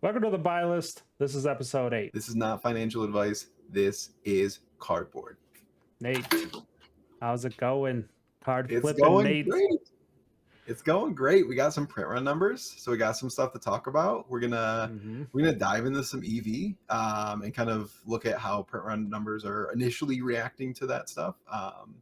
Welcome to the Buylist. This is episode 8. This is not financial advice. This is cardboard. Nate, how's it going? Card It's flipping, going Nate. great. It's going great. We got some print run numbers, so we got some stuff to talk about. We're gonna Mm-hmm. we're gonna dive into some EV and kind of look at how print run numbers are initially reacting to that stuff. And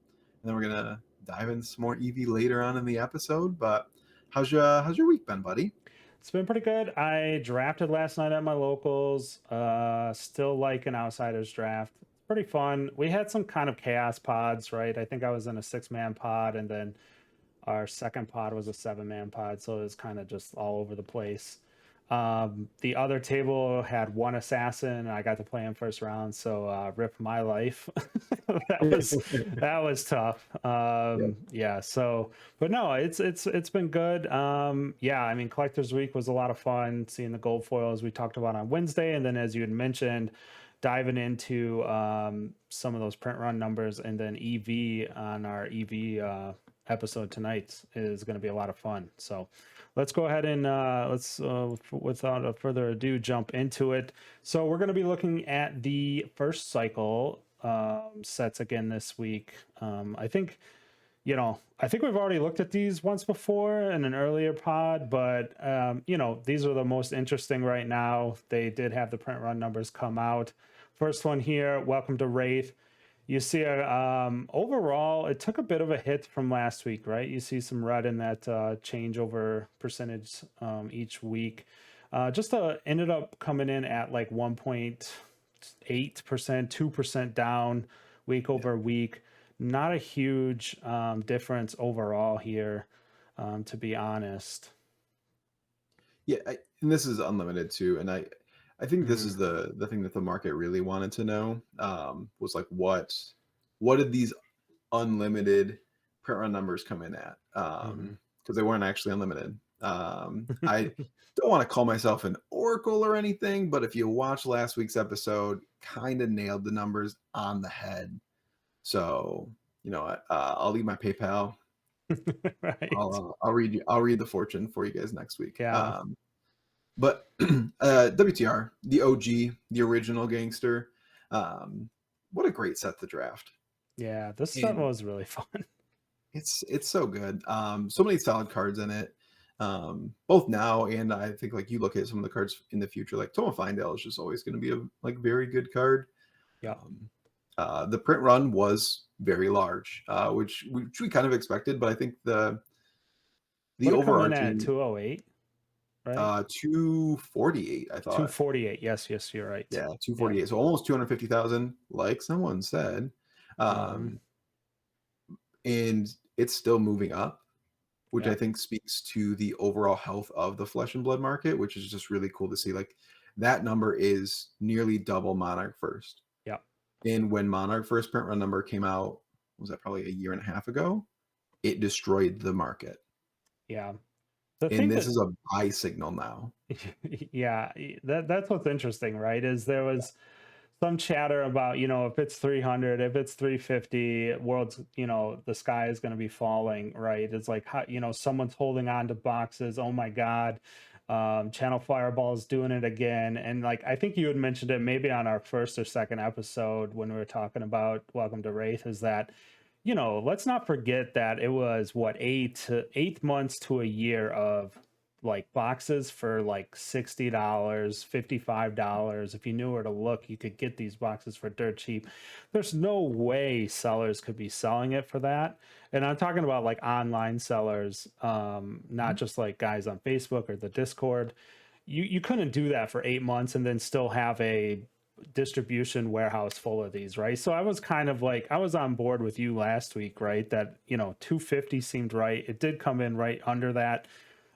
then we're gonna dive into some more EV later on in the episode. But how's your week been, buddy? It's been pretty good. I drafted last night at my locals. Still like an outsiders draft. It's pretty fun. We had some kind of chaos pods, right? I think I was in a 6-man pod, and then our second pod was a 7-man pod, so it was kind of just all over the place. The other table had one assassin, and I got to play him first round, so rip my life. that was tough. Yep. Yeah. So, but no, it's been good. Yeah. I mean, Collectors Week was a lot of fun seeing the gold foils we talked about on Wednesday, and then as you had mentioned, diving into some of those print run numbers, and then EV on our EV episode tonight is going to be a lot of fun. So let's go ahead and let's without further ado jump into it. So we're going to be looking at the first cycle sets again this week. I think we've already looked at these once before in an earlier pod, but these are the most interesting right now. They did have the print run numbers come out. First one here, welcome to Wraith. You see overall, it took a bit of a hit from last week, right? You see some red in that changeover percentage each week. Ended up coming in at like 1.8%, 2% down week over week. Not a huge difference overall here, to be honest. Yeah, and this is unlimited too, and I think this is the thing that the market really wanted to know, was like what did these unlimited print run numbers come in at? Because they weren't actually unlimited. I don't want to call myself an oracle or anything, but if you watch last week's episode, kind of nailed the numbers on the head. So I'll leave my PayPal. Right. I'll read the fortune for you guys next week. Yeah. But WTR, the OG, the original gangster, what a great set to draft. Yeah, this set And was really fun. it's so good. So many solid cards in it. Both now and I think like you look at some of the cards in the future, like Toma Findale is just always going to be a like very good card. Yeah. The print run was very large, which we kind of expected, but I think the Would it come in at overarching 208, right? 248, I thought. 248. Yes, you're right. Yeah, Yeah. 248. So almost 250,000, like someone said. Mhm. And it's still moving up, which Yeah. I think speaks to the overall health of the flesh and blood market, which is just really cool to see. Like that number is nearly double Monarch First. Yeah. And when Monarch First print run number came out, was that probably a year and a half ago? It destroyed the market. Yeah. The And thing this that is a buy signal now. yeah, that's what's interesting, right? Is there was some chatter about, if it's 300, if it's 350, world's, the sky is going to be falling, right? It's like, how, someone's holding on to boxes. Oh my God. Channel Fireball is doing it again. And like, I think you had mentioned it maybe on our first or second episode when we were talking about Welcome to Wraith, is that, let's not forget that it was what, 8 months to a year of like boxes for like $60, $55. If you knew where to look, you could get these boxes for dirt cheap. There's no way sellers could be selling it for that. And I'm talking about like online sellers, not just like guys on Facebook or the Discord. You couldn't do that for 8 months and then still have a distribution warehouse full of these, right? So I was kind of like, I was on board with you last week, right? That 250 seemed right. It did come in right under that.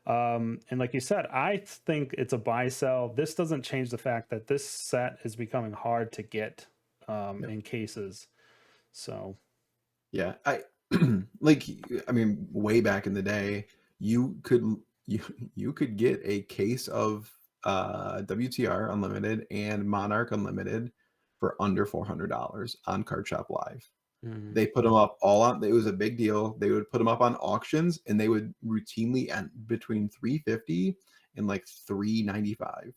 And like you said, I think it's a buy sell. This doesn't change the fact that this set is becoming hard to get Yep. in cases. So Yeah, I mean, way back in the day, you could you could get a case of WTR Unlimited and Monarch Unlimited for under $400 on Card Shop Live. mhm. They put them up all on. It was a big deal. They would put them up on auctions, and they would routinely end between 350 and like 395.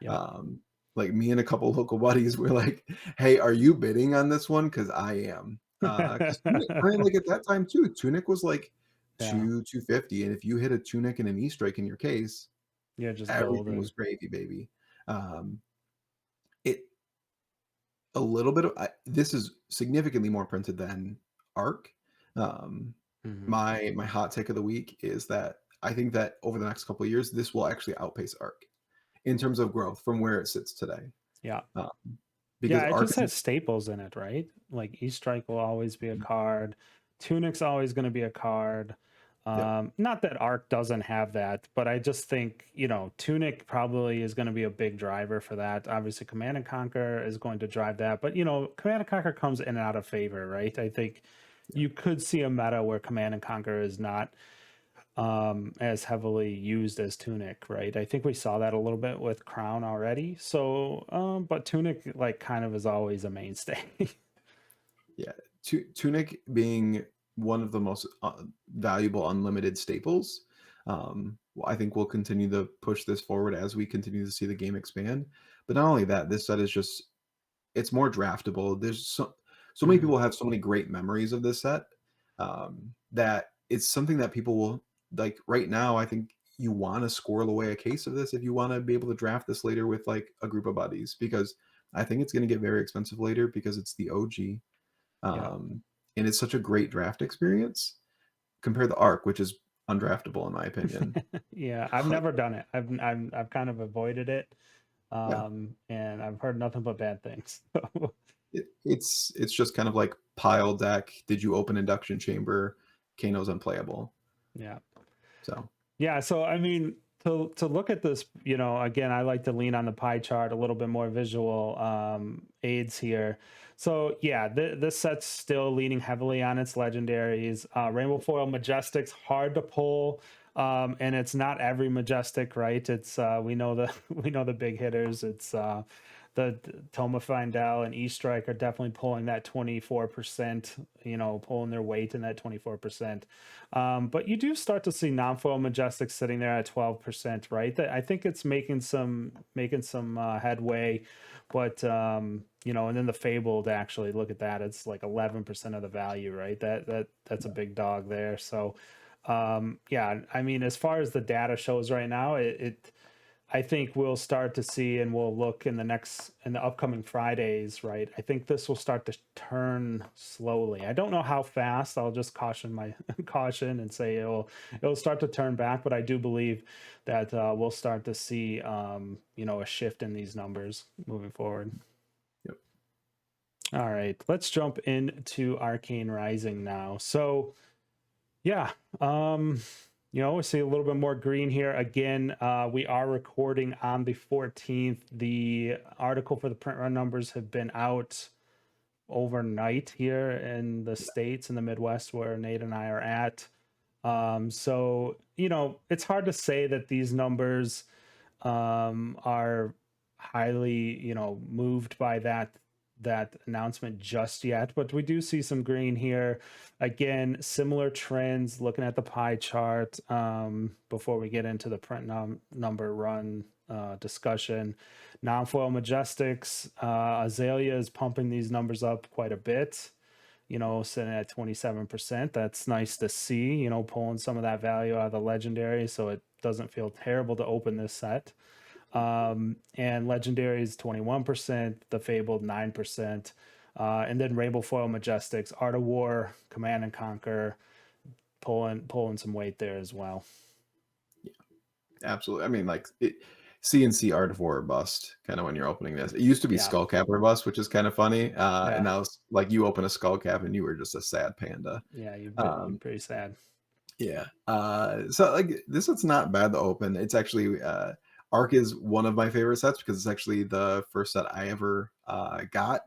Yep. Um, like me and a couple local buddies were like, "Hey, are you bidding on this one? Because I am." Because I mean, like at that time too, Tunic was like Yeah. 250, and if you hit a Tunic and an E strike in your case, You're just everything golden. was gravy, baby. It a little bit of this is significantly more printed than Arc. Um, Hmm. my hot take of the week is that I think that over the next couple of years, this will actually outpace Arc in terms of growth from where it sits today. Yeah. Um, Yeah, because it Arc just has staples in it, right? Like E-Strike will always be a card. Tunic's always going to be a card. yep, Not that Arc doesn't have that, but I just think, Tunic probably is going to be a big driver for that. Obviously, Command and Conquer is going to drive that, but Command and Conquer comes in and out of favor, right? I think yeah, you could see a meta where Command and Conquer is not as heavily used as Tunic, right? I think we saw that a little bit with Crown already. So, but Tunic like kind of is always a mainstay. yeah. Tunic being one of the most valuable unlimited staples. I think we'll continue to push this forward as we continue to see the game expand. But not only that, this set is just it's more draftable. There's so many Mhm. people have so many great memories of this set that it's something that people will like right now. I think you want to squirrel away a case of this if you want to be able to draft this later with like a group of buddies because I think it's going to get very expensive later because it's the OG Yeah. and it's such a great draft experience compared to Arc, which is undraftable in my opinion. Yeah, I've Like, never done it. I've kind of avoided it. yeah, And I've heard nothing but bad things. So, it's just kind of like pile deck. Did you open induction chamber? Kano's unplayable. yeah. So Yeah, so I mean, to look at this, again, I like to lean on the pie chart, a little bit more visual aids here. So yeah, this set's still leaning heavily on its legendaries. Rainbow Foil Majestic's hard to pull, and it's not every Majestic, right? It's we know the we know the big hitters. It's the Toma Findel and E Strike are definitely pulling that 24%, pulling their weight in that 24%. But you do start to see non-foil Majestic sitting there at 12%, right? I think it's making some headway, but and then the Fabled actually look at that, it's like 11% of the value, right? That's a big dog there. So yeah, I mean, as far as the data shows right now, it I think we'll start to see, and we'll look in the upcoming Fridays, right? I think this will start to turn slowly. I don't know how fast. I'll just caution my caution and say it'll start to turn back, but I do believe that we'll start to see a shift in these numbers moving forward. yep. All right, let's jump into Arcane Rising now. So yeah. We see a little bit more green here. Again, we are recording on the 14th. The article for the print run numbers have been out overnight here in the States, in the Midwest, where Nate and I are at. So, it's hard to say that these numbers are highly, moved by that announcement just yet, but we do see some green here. Again, similar trends looking at the pie chart before we get into the print number run discussion. Non-foil Majestics, Azalea is pumping these numbers up quite a bit, sitting at 27%. That's nice to see, pulling some of that value out of the legendary, so it doesn't feel terrible to open this set. And legendary is 21%, the fabled 9%, and then Rainbow Foil Majestics, Art of War, Command and Conquer, pulling some weight there as well. Absolutely. I mean, like CNC Art of War or bust, kind of when you're opening this. It used to be Yeah, Skullcap or bust, which is kind of funny. And yeah, now it's like you open a Skullcap and you were just a sad panda. yeah. You're Um, pretty sad. yeah. So like this set's not bad to open. It's actually Arc is one of my favorite sets because it's actually the first set I ever got.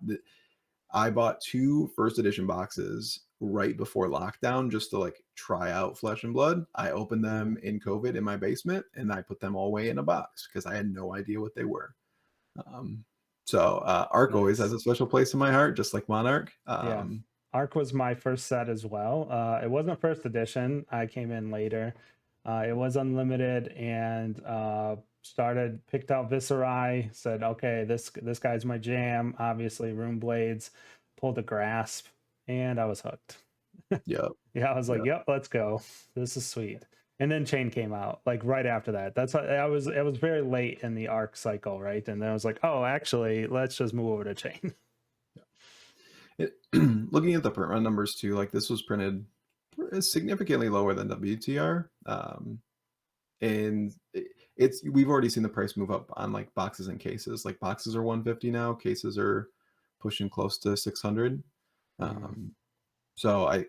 I bought two first edition boxes right before lockdown just to like try out Flesh and Blood. I opened Mhm. them in COVID in my basement and I put them all away in a box because I had no idea what they were. Um, so Arc always has Nice. a special place in my heart, just like Monarch. Yeah. Arc was my first set as well. It wasn't first edition. I came in later. It was unlimited, and picked out Visceri, said, okay, this guy's my jam. Obviously, Rune Blades, pulled a Grasp, and I was hooked. Yep. Yeah, I was like, Yep. yep, let's go. This is sweet. And then Chain came out like right after that. That's how I was. It was very late in the arc cycle, right? And then I was like, oh, actually, let's just move over to Chain. Looking at the print run numbers too, like this was printed significantly lower than WTR. And it's we've already seen the price move up on like boxes and cases. Like boxes are 150 now, cases are pushing close to 600. So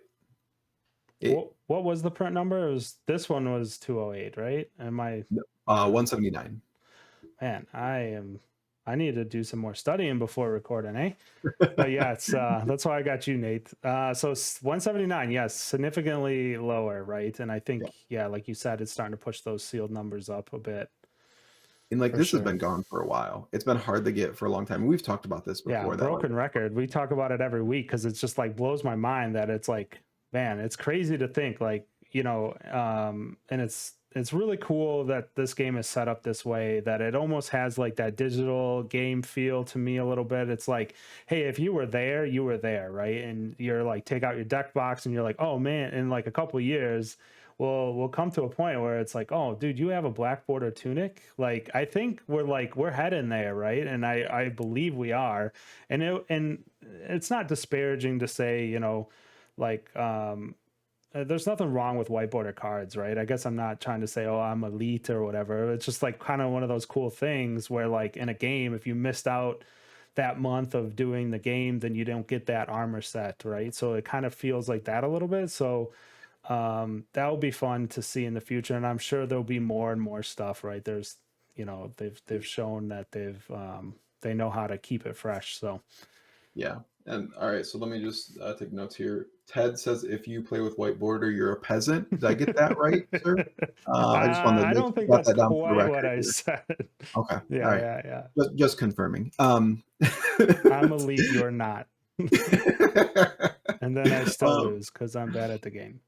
What was the print number? It was this one was 208, right? Am I 179. man, I need to do some more studying before recording, eh? But yeah, it's that's why I got you, Nate. So 179, yes, significantly lower, right? And I think, yeah, like you said, it's starting to push those sealed numbers up a bit. And like For this has sure. been gone for a while. It's been hard to get for a long time. We've talked about this Yeah, before. broken record. We talk about it every week because it's just like blows my mind that it's like, man, it's crazy to think like, and it's really cool that this game is set up this way, that it almost has like that digital game feel to me a little bit. It's like, hey, if you were there, you were there, right? And you're like, take out your deck box and you're like, oh man, in like a couple of years, we'll come to a point where it's like, oh dude, you have a black border tunic. Like I think we're heading there, right? And I believe we are. And it's not disparaging to say, like there's nothing wrong with white border cards, right? I guess I'm not trying to say, oh, I'm elite or whatever. It's just like kind of one of those cool things where like in a game, if you missed out that month of doing the game, then you don't get that armor set, right? So it kind of feels like that a little bit. So that will be fun to see in the future, and I'm sure there'll be more and more stuff, right? There's they've shown that they know how to keep it fresh. So Yeah. And all right, so let me just take notes here. Ted says if you play with white border, you're a peasant. Did I get that right, sir? I just wanted to I make don't think got that's that down for the quite what record I here. said. Okay. All Yeah, right. yeah. Just confirming. I'm elite, you're not. And then I still lose because I'm bad at the game.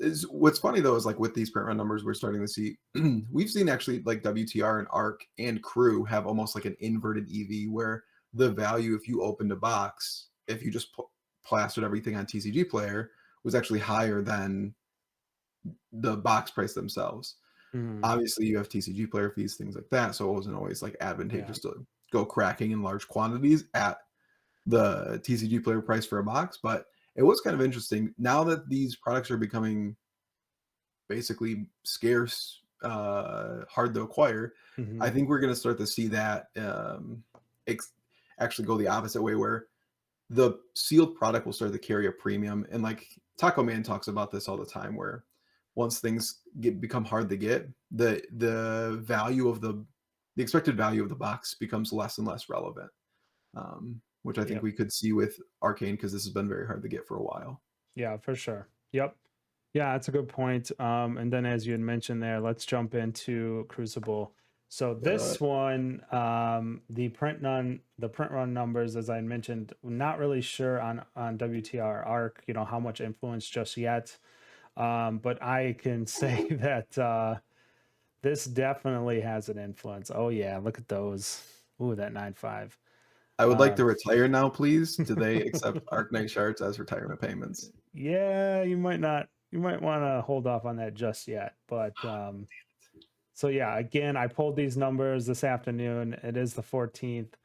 Is what's funny though is like with these print run numbers, we're starting to see we've seen actually like WTR and ARC and CRU have almost like an inverted EV where the value if you opened a box, if you just plastered everything on TCG Player, was actually higher than the box price themselves. Obviously, you have TCG Player fees, things like that, so it wasn't always like advantageous to go cracking in large quantities at the TCG Player price for a box, but it was kind of interesting now that these products are becoming basically scarce, hard to acquire. I think we're going to start to see that actually go the opposite way, where the sealed product will start to carry a premium. And like Taco Man talks about this all the time, where once things become hard to get, the value of the expected value of the box becomes less and less relevant. Which I think we could see with Arcane because this has been very hard to get for a while. Yeah, for sure. Yep. Yeah, that's a good point. And then as you had mentioned there, let's jump into Crucible. So this one, the print run numbers, as I mentioned, not really sure on WTR ARC, how much influence just yet. But I can say that this definitely has an influence. Oh yeah, look at those. Ooh, that 9.5. I would like to retire now, please. Do they accept Arknight shards as retirement payments? Yeah, you might not. You might want to hold off on that just yet. But so yeah, again, I pulled these numbers this afternoon. It is the 14th. It's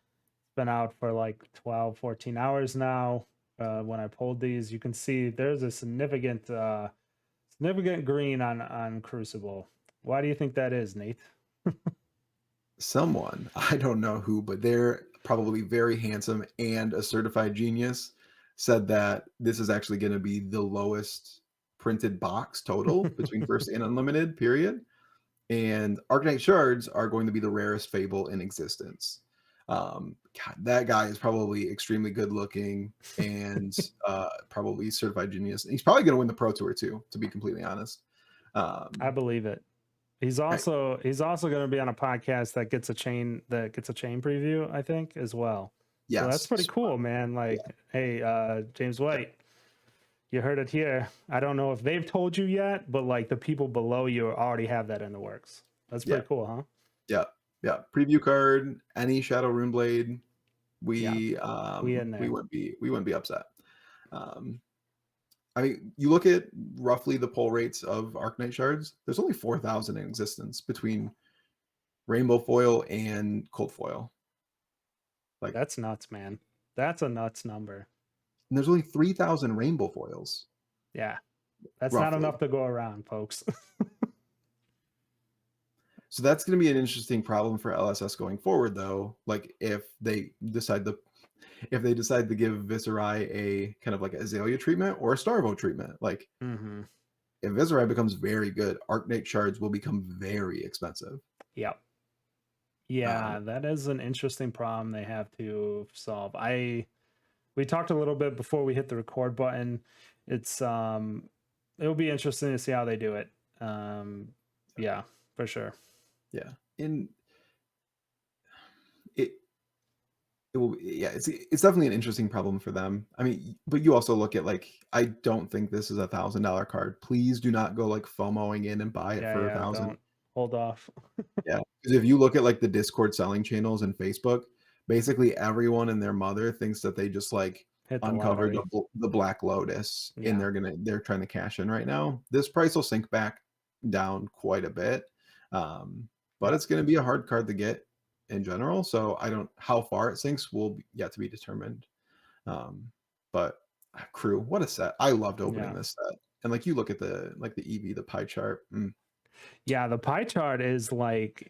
been out for like 12, 14 hours now. When I pulled these, you can see there's a significant green on Crucible. Why do you think that is, Nate? Someone, I don't know who, but they're probably very handsome and a certified genius, said that this is actually going to be the lowest printed box total between first and unlimited, period. And Arknight shards are going to be the rarest fable in existence. God, that guy is probably extremely good looking and probably certified genius. He's probably going to win the Pro Tour too, to be completely honest. I believe it. He's also going to be on a podcast that gets a chain preview, I think, as well. Yes. So that's pretty cool, man. Like, hey, James White, you heard it here. I don't know if they've told you yet, but like the people below you already have that in the works. That's pretty cool, huh? Yeah, yeah. Preview card, any Shadow Rune Blade, Yeah, we in we there. wouldn't be upset. Um, I mean, you look at roughly the pull rates of Arknight shards. There's only 4,000 in existence between Rainbow Foil and Cold Foil. Like, That's nuts, man. That's a nuts number. and there's only 3,000 Rainbow Foils, Yeah, that's not roughly. enough to go around, folks. So that's going to be an interesting problem for LSS going forward, though. Like if they decide to give Viserai a kind of like Azalea treatment or a Starvo treatment, like Hmm. if Viserai becomes very good, Arknight shards will become very expensive. Yep. Um, Yeah, that is an interesting problem they have to solve. We talked a little bit before we hit the record button. It's it'll be interesting to see how they do it. Yeah, for sure. yeah, and it it will yeah, it's definitely an interesting problem for them. I mean, but you also look at like I don't think this is $1,000 card. Please do not go like FOMOing in and buy it Yeah, for a yeah, thousand. don't hold off. Yeah, because if you look at like the Discord selling channels and Facebook, basically everyone and their mother thinks that they just like Hit the uncovered lottery. the Black Lotus and Yeah. they're trying to cash in right now. This price will sink back down quite a bit, but Yeah. it's going to be a hard card to get in general. So I don't how far it sinks will yet to be determined. But crew, what a set! I loved opening Yeah. this set, and like you look at the EV, the pie chart. Yeah, the pie chart is like,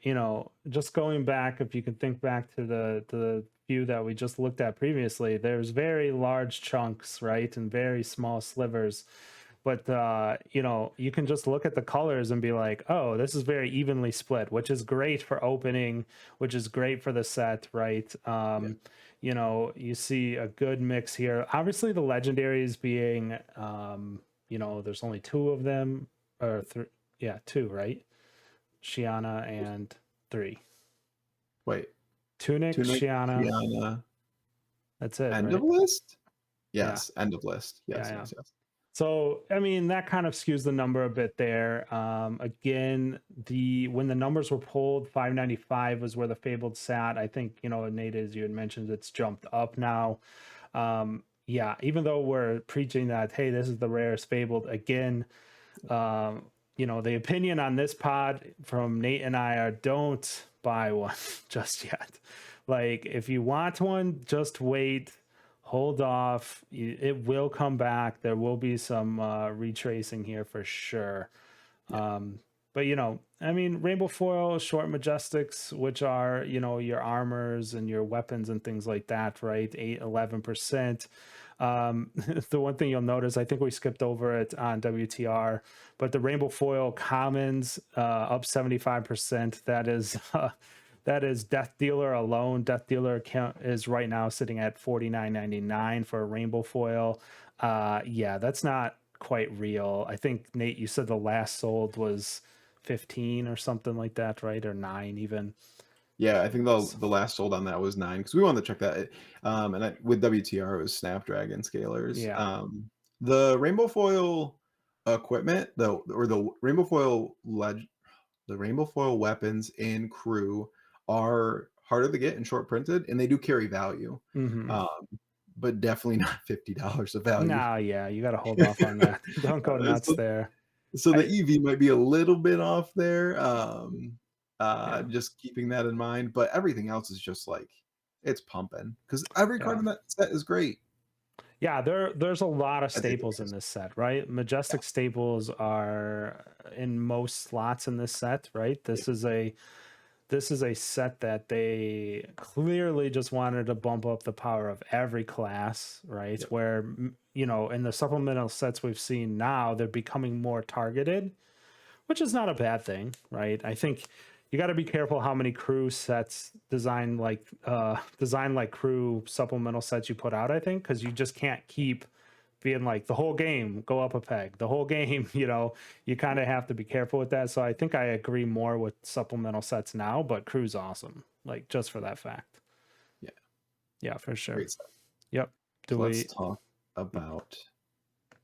just going back, if you can think back to the view that we just looked at previously, there's very large chunks, right? And very small slivers. But you can just look at the colors and be like, oh, this is very evenly split, which is great for opening, which is great for the set, right? Yeah, You see a good mix here. Obviously the legendaries being there's only two of them, or three. Yeah, two, right? Shiana and three. wait. Tunic, Tunic, Shiana. Kiana, That's it, end of right? list? Yeah. Yes, end of list. Yeah, Yes, yeah. yes, yes. So, I mean, that kind of skews the number a bit there. Again, when the numbers were pulled, 595 was where the Fabled sat. I think, Nate, as you had mentioned, it's jumped up now. Yeah, even though we're preaching that, hey, this is the rarest Fabled, again, the opinion on this pod from Nate and I are don't buy one just yet. Like, if you want one, just wait, hold off. It will come back. There will be some retracing here for sure. Yeah, But I mean, rainbow foil, short majestics, which are your armors and your weapons and things like that, right? 8-11%. The one thing you'll notice, I think we skipped over it on WTR, but the rainbow foil commons up 75%. That is Death Dealer alone. Death Dealer account is right now sitting at $49.99 for a rainbow foil. Yeah, that's not quite real. I think, Nate, you said the last sold was 15 or something like that, right? Or 9 even. yeah. I think the last sold on that was 9 because we wanted to check that. With WTR it was Snapdragon scalers. Yeah. The rainbow foil equipment, though, or the rainbow foil weapons in crew are harder to get and short printed, and they do carry value. Mm-hmm. Um, but definitely not $50 of value. No, yeah, you got to hold off on that. Don't go nuts So there. the I EV might be a little bit off there. Yeah, Just keeping that in mind, but everything else is just like it's pumping because every card yeah. in that set is great. Yeah, there's a lot of I think staples it in is. this set, right? Yeah, Majestic staples are in most slots in this set, right? yeah, This is a set that they clearly just wanted to bump up the power of every class, right? yeah, Where in the supplemental sets we've seen now, they're becoming more targeted, which is not a bad thing, right? I think you got to be careful how many crew sets design like crew supplemental sets you put out, I think, because you just can't keep being like the whole game go up a peg, the whole game. You kind of have to be careful with that. So I think I agree more with supplemental sets now, but crew's awesome, like, just for that fact. yeah. Yeah, for sure. Great stuff. Yep. Do So let's we talk about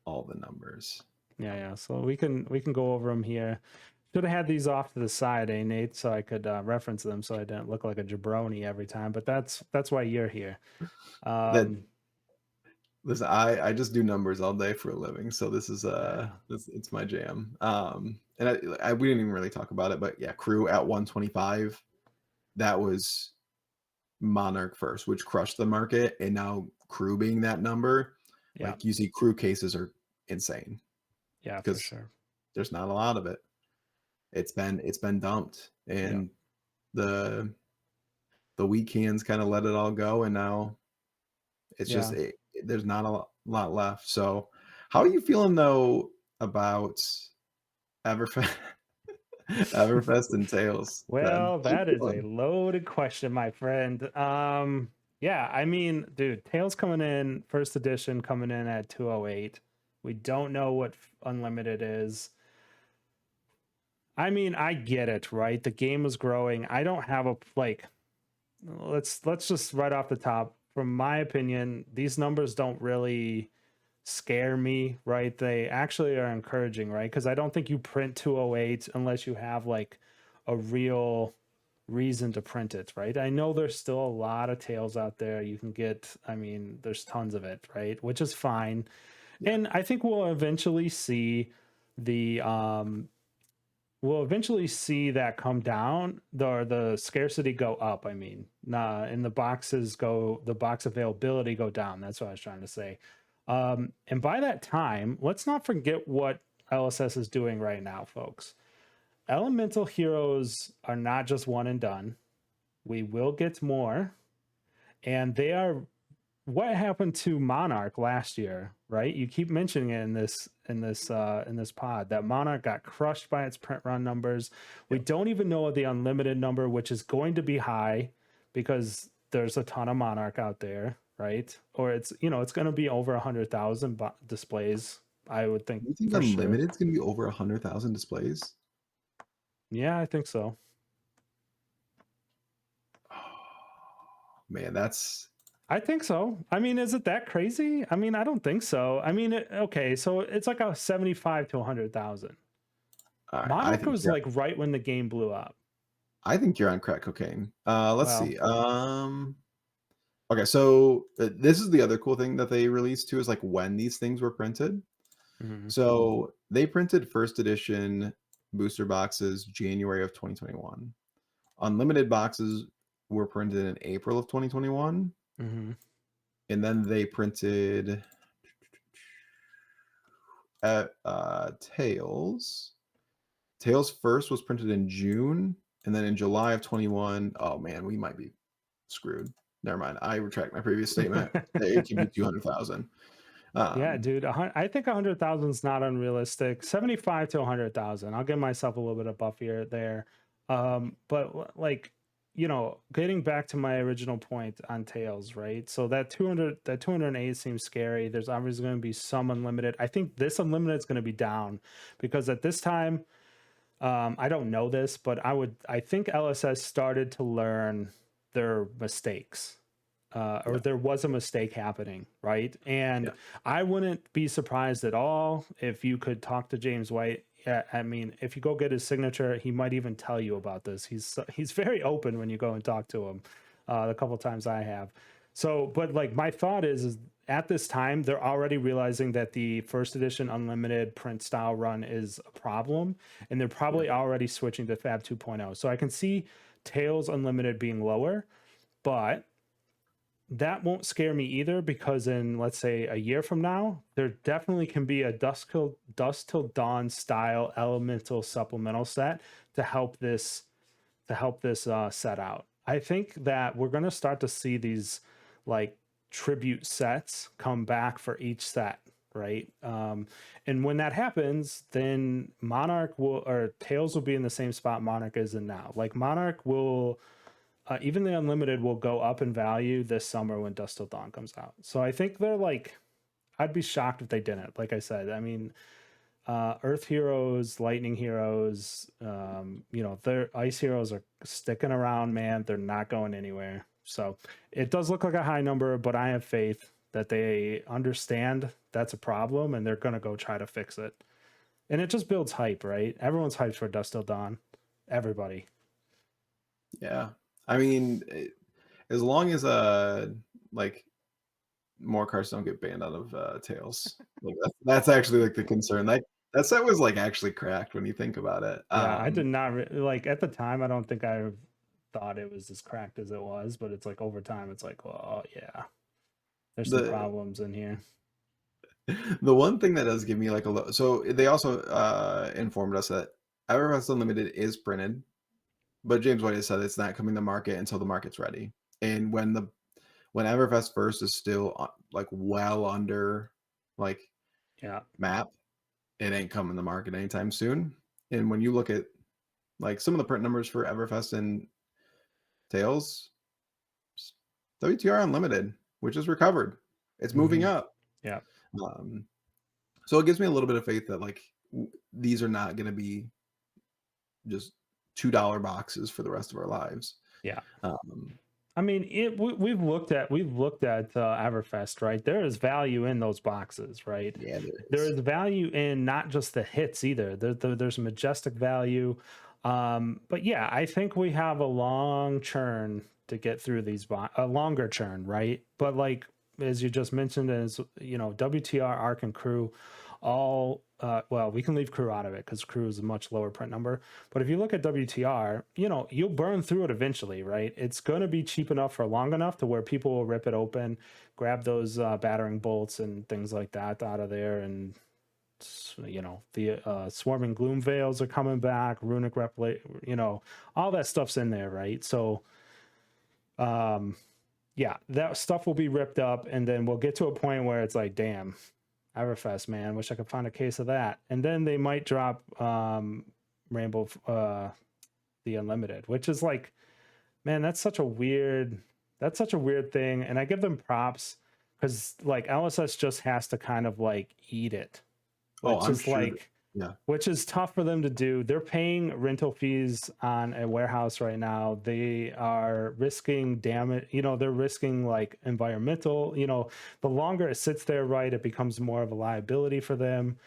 all the numbers. Yeah, so we can go over them here. Should have had these off to the side, eh, Nate, so I could reference them so I didn't look like a jabroni every time. But that's why you're here. That Um, listen, I just do numbers all day for a living, so this is yeah, it's my jam. And I we didn't even really talk about it, but yeah, Crew at 125, that was Monarch first, which crushed the market, and now Crew being that number, yeah, like you see, Crew cases are insane yeah, for because sure. there's not a lot of it. It's been dumped, Yeah, and the the weak hands kind of let it all go, and now it's just yeah. there's not a lot left. So, how are you feeling though about Everfest, Everfest and Tails? Then Well, how you that is a feeling? loaded question, my friend. Yeah, I mean, dude, Tails coming in, first edition coming in at 208. We don't know what unlimited is. I mean, I get it, right? The game is growing. I don't have a like let's just right off the top, from my opinion, these numbers don't really scare me, right? They actually are encouraging, right? Because I don't think you print 208 unless you have like a real reason to print it, right? I know there's still a lot of tails out there you can get. I mean, there's tons of it, right? Which is fine. Yeah, And I think the we'll eventually see that come down, the scarcity go up. I mean, nah, and the box availability go down. That's what I was trying to say. And by that time, let's not forget what LSS is doing right now, folks. Elemental heroes are not just one and done. We will get more, and they are what happened to Monarch last year, right? You keep mentioning it in this pod that Monarch got crushed by its print run numbers. We yeah. don't even know the unlimited number, which is going to be high because there's a ton of Monarch out there, right? Or it's going to be over 100,000 displays, I would think You think for sure. Unlimited's gonna be over 100,000 displays? Yeah, I think so. Oh, man, that's I think so. I mean, is it that crazy? I mean, I don't think so. I mean, okay, so it's like a 75 to 100,000. all right. Monarch was like right when the game blew up. I think you're on crack cocaine. Let's Well, see. Okay, so this is the other cool thing that they released too is like when these things were printed. mhm, So they printed first edition booster boxes January of 2021. Unlimited boxes were printed in April of 2021, mhm, and then they printed Tails. Tails first was printed in June, and then in July of 21. Oh man, we might be screwed. Never mind. I retract my previous statement. It could be 200,000. yeah, Um, dude. I think 100,000 is not unrealistic. 75 to 100,000. I'll give myself a little bit of buffer there. But like, getting back to my original point on Tails, right? So that 208 seems scary. There's obviously going to be some unlimited. I think this unlimited is going to be down because at this time, I don't know this, but I think LSS started to learn their mistakes, or yeah, there was a mistake happening, right? And yeah. I wouldn't be surprised at all if you could talk to James White. I mean, if you go get his signature, he might even tell you about this. He's very open when you go and talk to him. The couple times I have. So, but like my thought is at this time they're already realizing that the first edition unlimited print style run is a problem, and they're Yeah. probably already switching to Fab 2.0. So I can see Tails unlimited being lower, but that won't scare me either because in let's say a year from now there definitely can be a dusk till dawn style elemental supplemental set to help this set out. I think that we're going to start to see these like tribute sets come back for each set, right? And when that happens, then Monarch will or Tails will be in the same spot Monarch is in now. Like Monarch will even the unlimited will go up in value this summer when Dust Till Dawn comes out. So I think they're like, I'd be shocked if they didn't. Like I said, I mean, Earth heroes, lightning heroes, their ice heroes are sticking around, man. They're not going anywhere. So it does look like a high number, but I have faith that they understand that's a problem and they're going to go try to fix it. And it just builds hype, right? Everyone's hyped for Dust Till Dawn. Everybody. Yeah. I mean, as long as like more cards don't get banned out of Tails, like that's actually like the concern. That set was like actually cracked when you think about it. Yeah, I did not like at the time. I don't think I thought it was as cracked as it was, but it's like over time, it's like, well, yeah, there's some the problems in here. the one thing that does give me like so they also informed us that Everfest Unlimited is printed, but James White has said it's not coming to market until the market's ready. And when Everfest first is still like well under like Yeah. map, it ain't coming to market anytime soon. And when you look at like some of the print numbers for Everfest and Tails, WTR Unlimited, which is recovered, it's moving Hmm. up. Yeah. Um, so it gives me a little bit of faith that like these are not going to be just $2 boxes for the rest of our lives. Yeah. Um, I mean, we've looked at Everfest, right? There is value in those boxes, right? yeah, there There is. is value in not just the hits either. There's majestic value, but yeah, I think we have a long churn to get through a longer churn, right? But like as you just mentioned, is WTR, Arc, and Crew, all well, we can leave Crew out of it because Crew is a much lower print number. But if you look at WTR, you'll burn through it eventually, right? It's going to be cheap enough for long enough to where people will rip it open, grab those battering bolts and things like that out of there. And, the Swarming Gloom Veils are coming back, Runic Replay, all that stuff's in there, right? So, yeah, that stuff will be ripped up. And then we'll get to a point where it's like, damn, Everfest, man, wish I could find a case of that. And then they might drop Rainbow the Unlimited, which is like, man, that's such a weird thing. And I give them props because like LSS just has to kind of like eat it, Oh, which I'm is sure. like Yeah. which is tough for them to do. They're paying rental fees on a warehouse right now. They are risking damage, they're risking like environmental, the longer it sits there, right, it becomes more of a liability for them.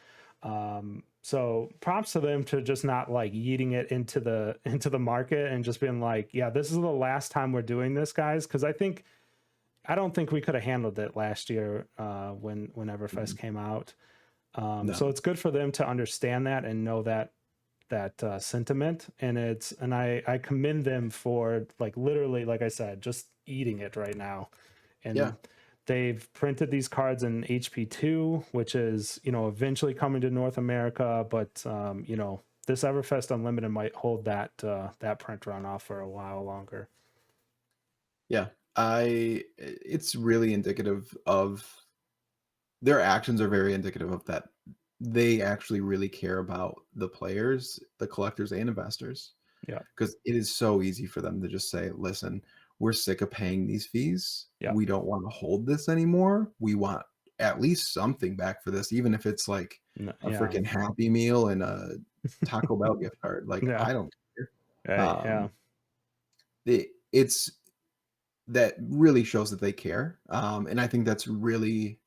So props to them to just not like yeeting it into the market and just being like, yeah, this is the last time we're doing this, guys. Cause I don't think we could have handled it last year when Everfest Mhm. came out. So No. it's good for them to understand that and know that sentiment, and I commend them for like literally, like I said, just eating it right now. Yeah. And they've printed these cards in HP2, which is eventually coming to North America, but this Everfest Unlimited might hold that print run off for a while longer. Yeah. It's really indicative of their actions are very indicative of that they actually really care about the players, the collectors and investors. Yeah, Because it is so easy for them to just say, listen, we're sick of paying these fees. yeah, We don't want to hold this anymore. We want at least something back for this, even if it's like a yeah, freaking Happy Meal and a Taco Bell gift card. Like, yeah, I don't care. right, yeah, It's that really shows that they care. And I think that's really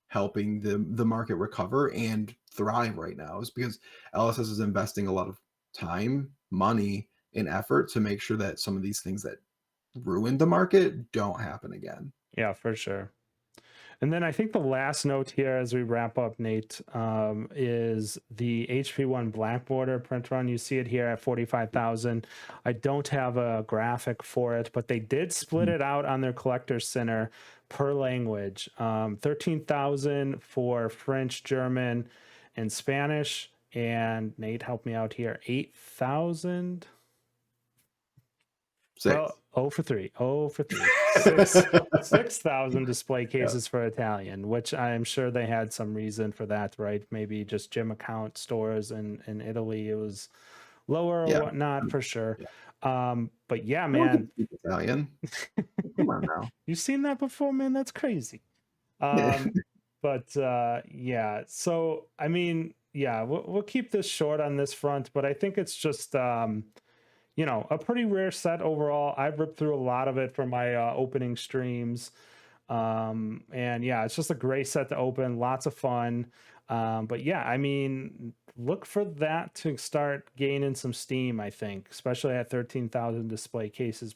helping the market recover and thrive right now is because LSS is investing a lot of time, money, and effort to make sure that some of these things that ruined the market don't happen again. yeah, for sure. And then I think the last note here as we wrap up, Nate, is the HP1 black border print run. You see it here at 45,000. I don't have a graphic for it, but they did split Mhm. it out on their collector center per language. 13,000 for French, German, and Spanish. And Nate, help me out here. 8,000. Well, 6. 0 for 3. 0 for 3. 6,000 display Yeah. cases for Italian, which I'm sure they had some reason for that, right? Maybe just gym account stores in Italy, it was lower or Yeah. whatnot for sure. Yeah. But yeah, No one can man, speak Italian. Come on now. you seen that before, man? That's crazy. Yeah. Um, but yeah, so I mean, yeah, we'll keep this short on this front, but I think it's just a pretty rare set overall. I've ripped through a lot of it for my opening streams. And yeah, it's just a great set to open, lots of fun. But yeah, I mean, look for that to start gaining some steam, I think, especially at 13,000 display cases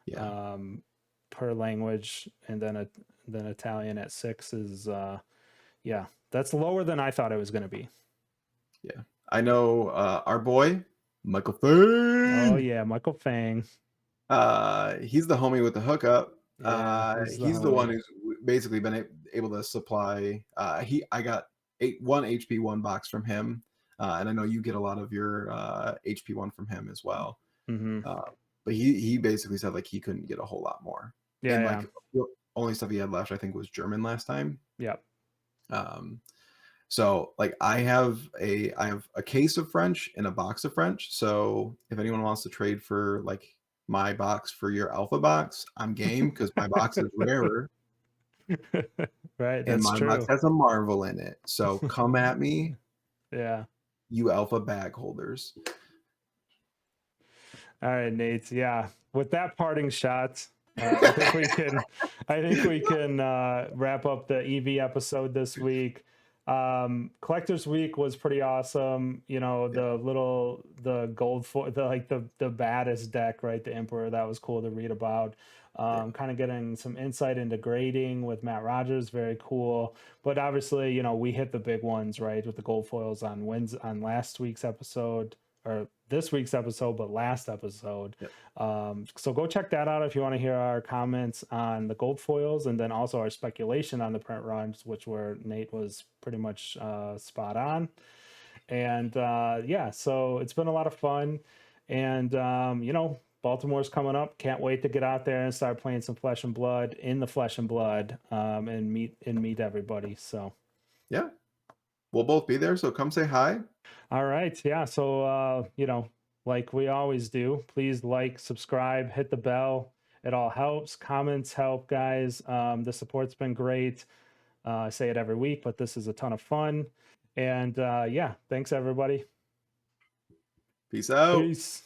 Yeah. um, per language, and then Italian at 6 is yeah, that's lower than I thought it was going to be. Yeah. I know our boy, Michael Oh Fang. yeah, Michael Fang. He's the homie with the hookup. Yeah, he's the He's the one homie. who's basically been able to supply. I got one HP1 box from him, and I know you get a lot of your HP1 from him as well. Hmm. Uh, but he basically said like he couldn't get a whole lot more, Yeah, and yeah, like the only stuff he had left I think was German last time. yeah. Um, so like I have a case of French and a box of French. So if anyone wants to trade for like my box for your alpha box, I'm game because my box is rarer Right, and that's my box true. has a marvel in it. So come at me, Yeah. you alpha bag holders. All right, Nate. Yeah. With that parting shot, I think we can wrap up the EV episode this week. Collectors Week was pretty awesome. You know, Yeah, the gold for the baddest deck, right? The Emperor, that was cool to read about. yeah, Kind of getting some insight into grading with Matt Rogers, very cool. But obviously, you know, we hit the big ones, right? With the gold foils on last week's episode, or this week's episode, but last episode. yeah. So go check that out if you want to hear our comments on the gold foils, and then also our speculation on the print runs, which where Nate was pretty much spot on. And yeah, so it's been a lot of fun. And you know, Baltimore's coming up. Can't wait to get out there and start playing some Flesh and Blood in the Flesh and Blood, and meet everybody. So Yeah. We'll both be there, so come say hi. all right. Yeah. So, you know, like we always do, please like, subscribe, hit the bell. It all helps. Comments help, guys. The support's been great. I say it every week, but this is a ton of fun. And yeah, thanks, everybody. Peace out. Peace.